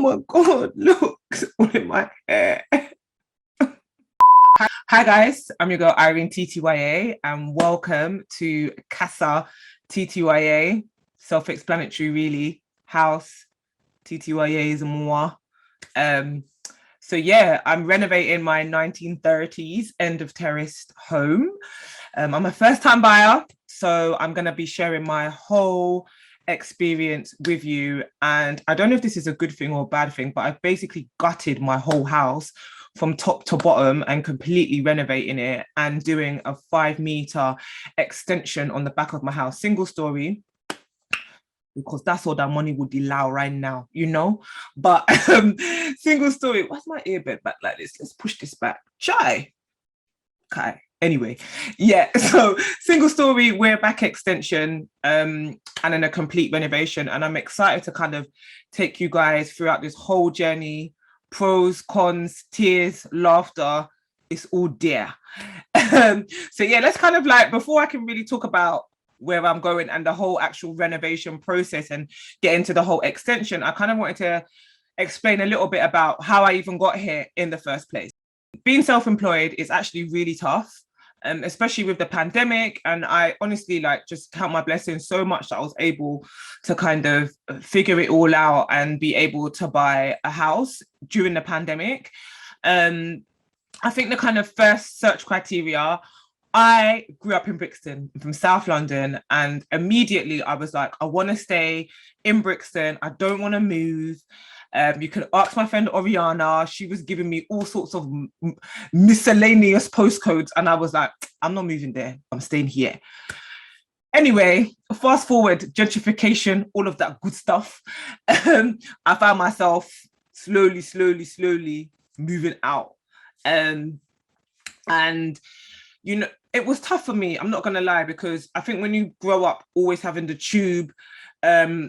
my God, look, all in my hair. Hi guys, I'm your girl Irene TTYA and welcome to Casa TTYA. Self-explanatory really. House TTYA is moi. So yeah, I'm renovating my 1930s end of terraced home. I'm a first-time buyer, so I'm gonna be sharing my whole experience with you. And I don't know if this is a good thing or a bad thing, but I've basically gutted my whole house from top to bottom and completely renovating it and doing a 5-meter extension on the back of my house, single story, because that's all that money would allow right now, you know. But single story. Why's my earbud back like this? Let's push this back. Shy. Okay. Anyway, yeah. So single story, we're back extension, and then a complete renovation. And I'm excited to kind of take you guys throughout this whole journey. Pros, cons, tears, laughter. It's all there. So yeah, let's kind of like, before I can really talk about where I'm going and the whole actual renovation process and get into the whole extension, I kind of wanted to explain a little bit about how I even got here in the first place. Being self-employed is actually really tough, especially with the pandemic. And I honestly just count my blessings so much that I was able to kind of figure it all out and be able to buy a house during the pandemic. I think the kind of first search criteria, I grew up in Brixton, from South London, and immediately I was like, I want to stay in Brixton. I don't want to move. You can ask my friend Oriana. She was giving me all sorts of miscellaneous postcodes, and I was like, I'm not moving there. I'm staying here. Anyway, fast forward, gentrification, all of that good stuff. I found myself slowly moving out. And you know, it was tough for me, I'm not gonna lie, because I think when you grow up always having the tube,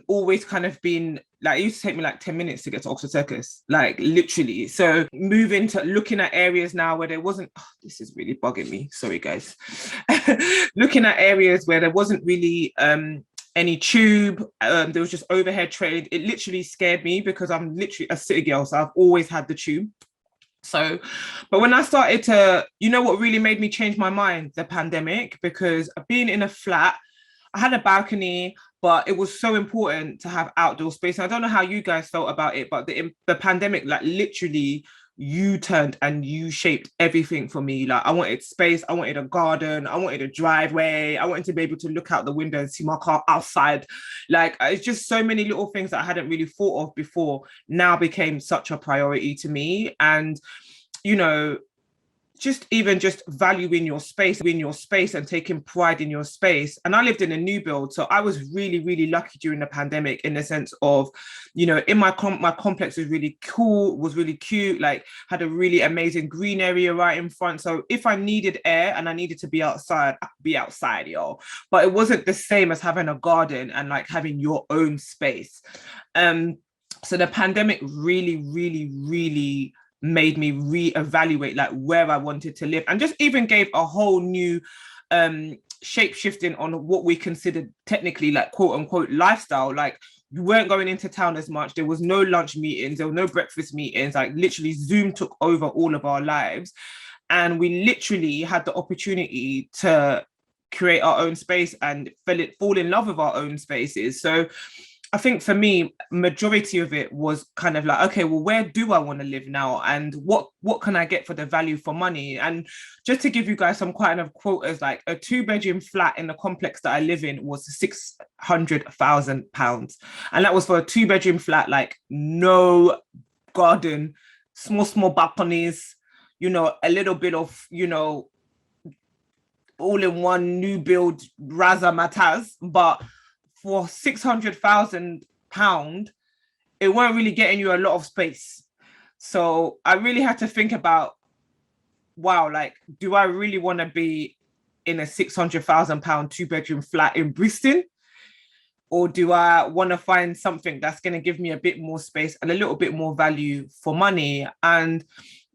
always kind of been like, it used to take me like 10 minutes to get to Oxford Circus, like literally. So moving to looking at areas now where there wasn't, this is really bugging me, sorry guys. Looking at areas where there wasn't really any tube, there was just overhead train. It literally scared me because I'm literally a city girl, so I've always had the tube. So, but when I started to, you know what really made me change my mind? The pandemic, because being in a flat, I had a balcony, but it was so important to have outdoor space. And I don't know how you guys felt about it, but the pandemic, like literally U-turned and U-shaped everything for me. Like I wanted space, I wanted a garden, I wanted a driveway, I wanted to be able to look out the window and see my car outside. Like it's just so many little things that I hadn't really thought of before now became such a priority to me. And you know, just valuing your space and taking pride in your space. And I lived in a new build, so I was really lucky during the pandemic, in the sense of, you know, in my complex was really cool, was really cute, like had a really amazing green area right in front. So if I needed air and I needed to be outside, I could be outside, y'all. But it wasn't the same as having a garden and like having your own space. So the pandemic really made me reevaluate like where I wanted to live, and just even gave a whole new shape shifting on what we considered technically like quote unquote lifestyle. Like we weren't going into town as much, there was no lunch meetings, there were no breakfast meetings, like literally Zoom took over all of our lives, and we literally had the opportunity to create our own space and fall in love with our own spaces. So I think for me, majority of it was kind of like, okay, well, where do I want to live now? And what can I get for the value for money? And just to give you guys some kind of quotas, like a 2-bedroom flat in the complex that I live in was £600,000. And that was for a 2-bedroom flat, like no garden, small balconies, you know, a little bit of, you know, all in one new build razzmatazz. But for £600,000, it weren't really getting you a lot of space. So I really had to think about, wow, like, do I really want to be in a £600,000 2-bedroom flat in Bristol? Or do I want to find something that's going to give me a bit more space and a little bit more value for money? And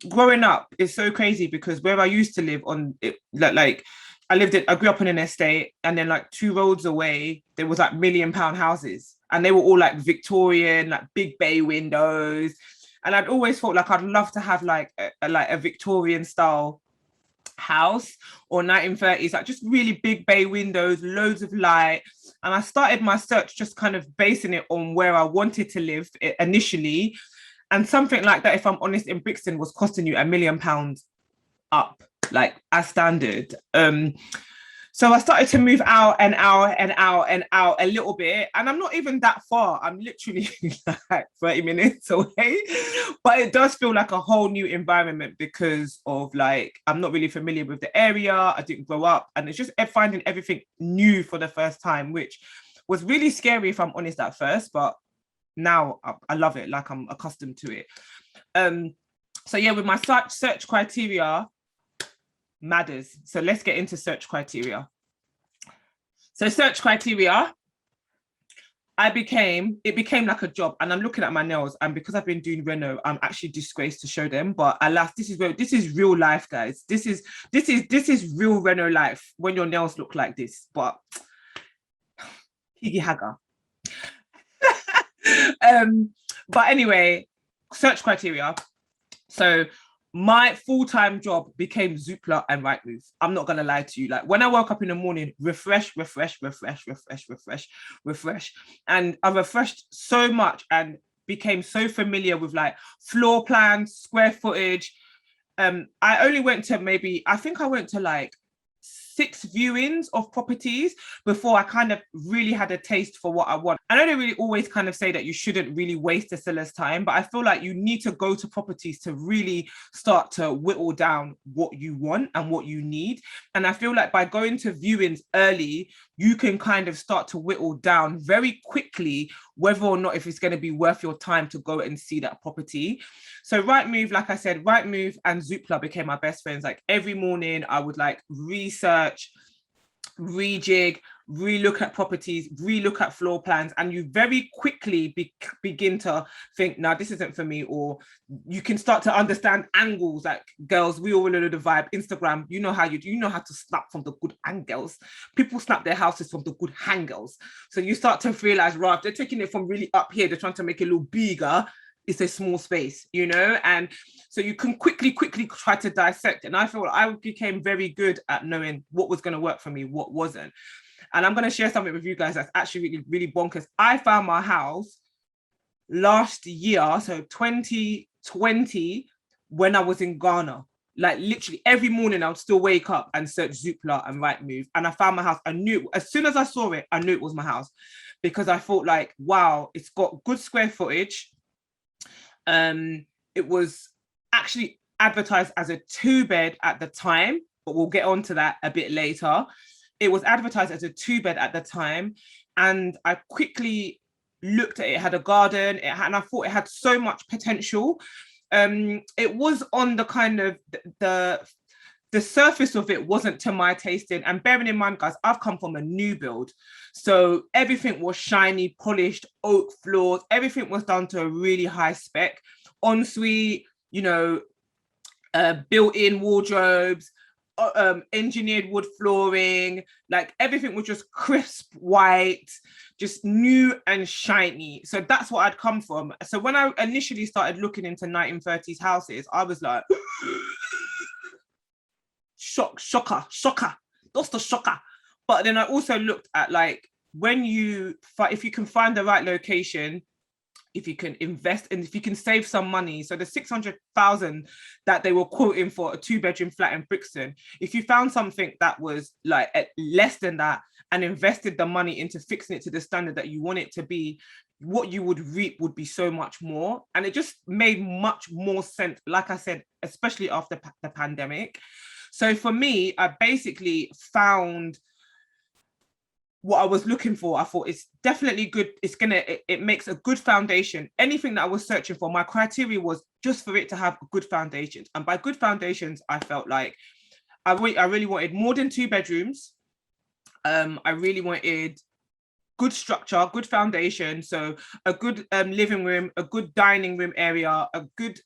growing up is so crazy because where I used to live on it, like I grew up in an estate, and then like 2 roads away, there was like £1 million houses, and they were all like Victorian, like big bay windows. And I'd always thought like I'd love to have like a Victorian style house, or 1930s, like just really big bay windows, loads of light. And I started my search just kind of basing it on where I wanted to live initially. And something like that, if I'm honest, in Brixton was costing you £1 million up, like as standard. So I started to move out and out and out and out a little bit. And I'm not even that far. I'm literally like 30 minutes away. But it does feel like a whole new environment because of like, I'm not really familiar with the area. I didn't grow up. And it's just finding everything new for the first time, which was really scary, if I'm honest, at first. But now I love it. Like, I'm accustomed to it. So yeah, with my search criteria, matters. So let's get into search criteria. So search criteria, it became like a job. And I'm looking at my nails, and because I've been doing reno, I'm actually disgraced to show them. But alas, this is real life, guys. This is real reno life when your nails look like this. But higgy hagger. But anyway, search criteria. So my full-time job became Zoopla and Rightmove. I'm not gonna lie to you. Like, when I woke up in the morning, refresh. And I refreshed so much and became so familiar with like floor plans, square footage. I only went to like 6 viewings of properties before I kind of really had a taste for what I want. I know they really always kind of say that you shouldn't really waste a seller's time, but I feel like you need to go to properties to really start to whittle down what you want and what you need. And I feel like by going to viewings early, you can kind of start to whittle down very quickly whether or not if it's going to be worth your time to go and see that property. So Rightmove, like I said, Rightmove and Zoopla became my best friends. Like, every morning I would like research, rejig, relook at properties, relook at floor plans, and you very quickly begin to think, now this isn't for me. Or you can start to understand angles. Like, girls, we all know the vibe. Instagram, you know how to snap from the good angles. People snap their houses from the good angles. So you start to realize, right, they're taking it from really up here, they're trying to make it a little bigger. It's a small space, you know? And so you can quickly try to dissect. And I feel like I became very good at knowing what was going to work for me, what wasn't. And I'm going to share something with you guys that's actually really, really bonkers. I found my house last year, so 2020, when I was in Ghana. Like, literally every morning I would still wake up and search Zoopla and Rightmove, and I found my house. I knew, as soon as I saw it, I knew it was my house, because I thought like, wow, it's got good square footage. It was actually advertised as a 2-bed at the time, but we'll get onto that a bit later. It was advertised as a 2-bed at the time, and I quickly looked at it. It had a garden, and I thought it had so much potential. It was on the kind of the surface of it wasn't to my tasting. And bearing in mind, guys, I've come from a new build. So everything was shiny, polished, oak floors. Everything was done to a really high spec. Ensuite, you know, built-in wardrobes, engineered wood flooring. Like, everything was just crisp white, just new and shiny. So that's what I'd come from. So when I initially started looking into 1930s houses, I was like, shocker. That's the shocker. But then I also looked at, like, if you can find the right location, if you can invest and if you can save some money. So the 600,000 that they were quoting for a 2-bedroom flat in Brixton, if you found something that was like at less than that and invested the money into fixing it to the standard that you want it to be, what you would reap would be so much more. And it just made much more sense, like I said, especially after the pandemic. So for me, I basically found what I was looking for. I thought it's definitely good. It makes a good foundation. Anything that I was searching for, my criteria was just for it to have good foundations. And by good foundations, I felt like I really wanted more than 2 bedrooms. I really wanted good structure, good foundation. So a good living room, a good dining room area, a good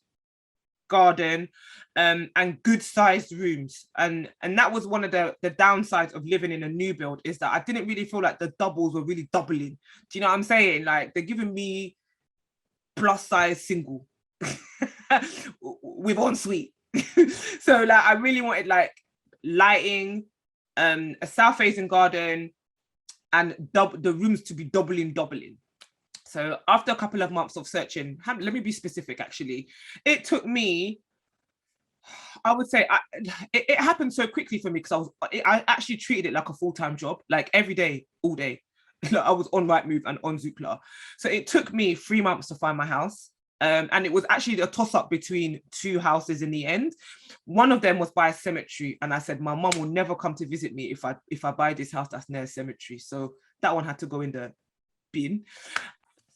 garden, and good sized rooms. And that was one of the downsides of living in a new build, is that I didn't really feel like the doubles were really doubling. Do you know what I'm saying? Like, they're giving me plus size single with ensuite. So like, I really wanted like lighting, a south facing garden, and the rooms to be doubling. So after a couple of months of searching, let me be specific actually. It took me, I would say, it happened so quickly for me because I actually treated it like a full-time job, like every day, all day. Like, I was on Rightmove and on Zoopla. So it took me 3 months to find my house. And it was actually a toss-up between two houses in the end. One of them was by a cemetery, and I said my mum will never come to visit me if I buy this house that's near a cemetery. So that one had to go in the bin.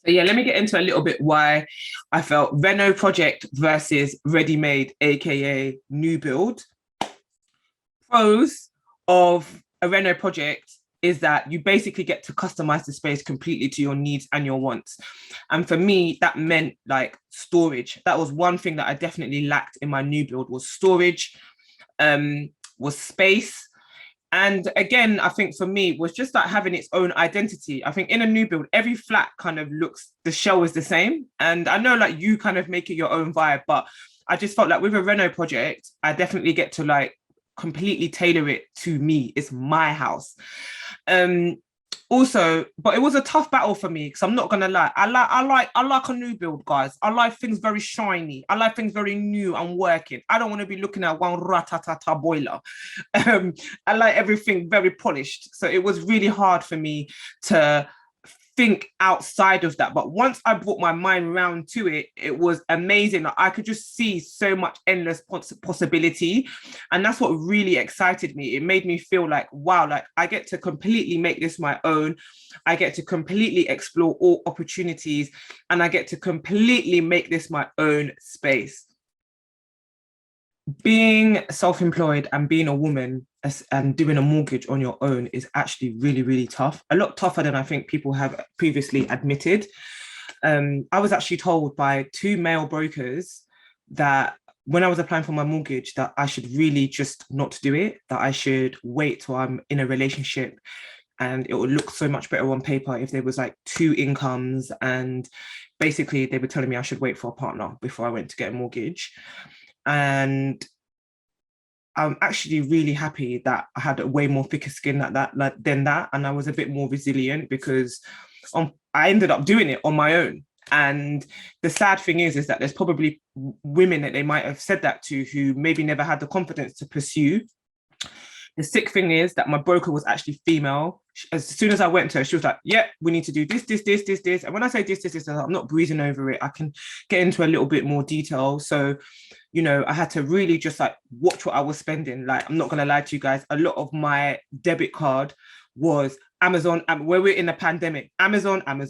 So yeah, let me get into a little bit why I felt reno project versus ready-made, aka new build. Pros of a reno project is that you basically get to customize the space completely to your needs and your wants. And for me, that meant like storage. That was one thing that I definitely lacked in my new build, was storage, was space. And again, I think for me, was just like having its own identity. I think in a new build, every flat kind of looks, the shell is the same. And I know like you kind of make it your own vibe, but I just felt like with a reno project, I definitely get to like completely tailor it to me. It's my house. Also, but it was a tough battle for me because I'm not gonna lie. I like a new build, guys. I like things very shiny. I like things very new and working. I don't want to be looking at one ratatata boiler. I like everything very polished. So it was really hard for me to think outside of that. But once I brought my mind around to it, it was amazing. I could just see so much endless possibility. And that's what really excited me. It made me feel like, wow, like I get to completely make this my own. I get to completely explore all opportunities, and I get to completely make this my own space. Being self-employed and being a woman and doing a mortgage on your own is actually really, really tough. A lot tougher than I think people have previously admitted. I was actually told by two male brokers that when I was applying for my mortgage, that I should really just not do it, that I should wait till I'm in a relationship, and it would look so much better on paper if there was like two incomes. And basically they were telling me I should wait for a partner before I went to get a mortgage. And I'm actually really happy that I had a way more thicker skin than that, and I was a bit more resilient because I ended up doing it on my own. And the sad thing is that there's probably women that they might have said that to who maybe never had the confidence to pursue. The sick thing is that my broker was actually female. As soon as I went to her, she was like, yeah, we need to do this. And when I say this, I'm not breezing over it. I can get into a little bit more detail. So, you know, I had to really just like watch what I was spending. Like, I'm not going to lie to you guys. A lot of my debit card was Amazon, where we're in a pandemic, Amazon. And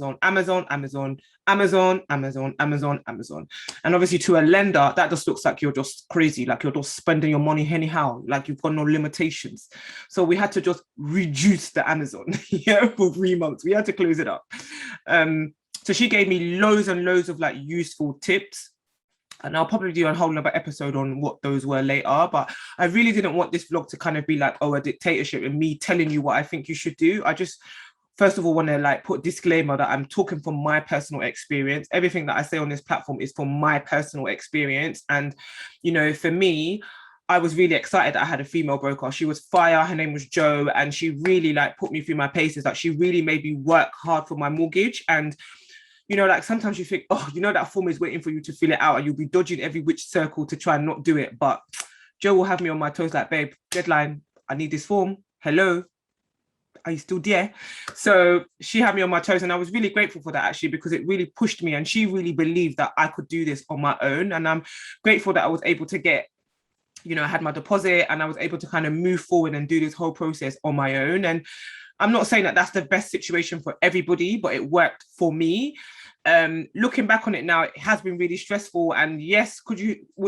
obviously to a lender, that just looks like you're just crazy, like you're just spending your money anyhow, like you've got no limitations. So we had to just reduce the Amazon for 3 months. We had to close it up. So she gave me loads and loads of like useful tips. And I'll probably do a whole other episode on what those were later. But I really didn't want this vlog to kind of be like, oh, a dictatorship and me telling you what I think you should do. I just, first of all, want to like put disclaimer that I'm talking from my personal experience. Everything that I say on this platform is from my personal experience. And, you know, for me, I was really excited that I had a female broker. She was fire. Her name was Jo. And she really like put me through my paces. Like, she really made me work hard for my mortgage. And you know, like sometimes you think, oh, you know, that form is waiting for you to fill it out and you'll be dodging every which circle to try and not do it. But Jo will have me on my toes like, babe, deadline, I need this form. Hello, are you still there? So she had me on my toes, and I was really grateful for that actually, because it really pushed me, and she really believed that I could do this on my own. And I'm grateful that I was able to get, you know, I had my deposit and I was able to kind of move forward and do this whole process on my own. And I'm not saying that that's the best situation for everybody, but it worked for me. Looking back on it now, it has been really stressful. And yes,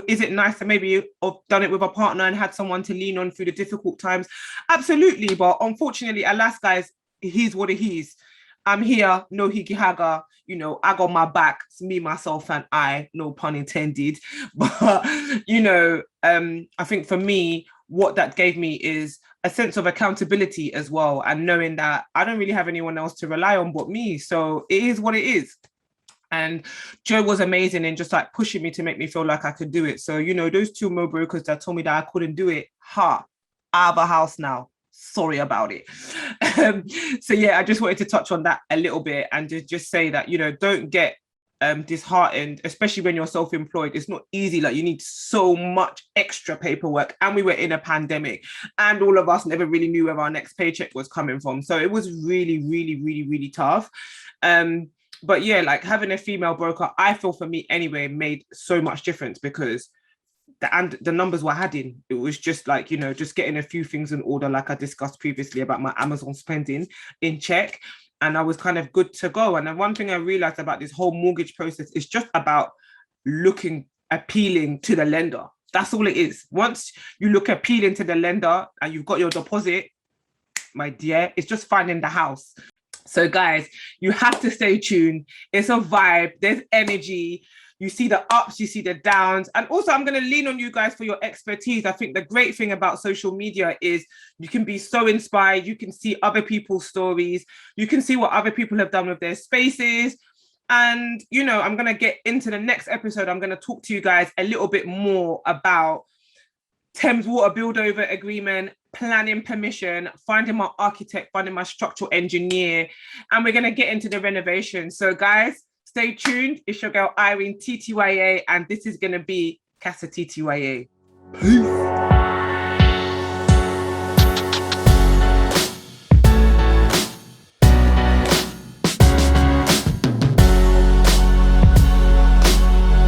is it nice to maybe have done it with a partner and had someone to lean on through the difficult times? Absolutely. But unfortunately, alas, guys, it is what it is. I'm here, no higgy haga, you know, I got my back, it's me, myself, and I, no pun intended. But, you know, I think for me, what that gave me is a sense of accountability as well, and knowing that I don't really have anyone else to rely on but me. So it is what it is. And Joe was amazing in just like pushing me to make me feel like I could do it. So, you know, those two mo brokers that told me that I couldn't do it, I have a house now. Sorry about it. Um, so yeah, I just wanted to touch on that a little bit and just say that, you know, don't get disheartened, especially when you're self-employed. It's not easy. Like you need so much extra paperwork. And we were in a pandemic and all of us never really knew where our next paycheck was coming from. So it was really, really, really, really tough. But yeah, like having a female broker, I feel for me anyway, made so much difference because the numbers were adding. It was just like, you know, just getting a few things in order, like I discussed previously about my Amazon spending in check. And I was kind of good to go. And then one thing I realized about this whole mortgage process is just about looking appealing to the lender. That's all it is. Once you look appealing to the lender and you've got your deposit, my dear, it's just finding the house. So guys, you have to stay tuned. It's a vibe. There's energy. You see the ups, you see the downs. And also I'm going to lean on you guys for your expertise. I think the great thing about social media is you can be so inspired. You can see other people's stories. You can see what other people have done with their spaces. And, you know, I'm going to get into the next episode. I'm going to talk to you guys a little bit more about Thames Water Build Over Agreement, planning permission, finding my architect, finding my structural engineer, and we're going to get into the renovation. So guys, stay tuned. It's your girl Irene TTYA, and this is going to be Casattya TTYA. Peace.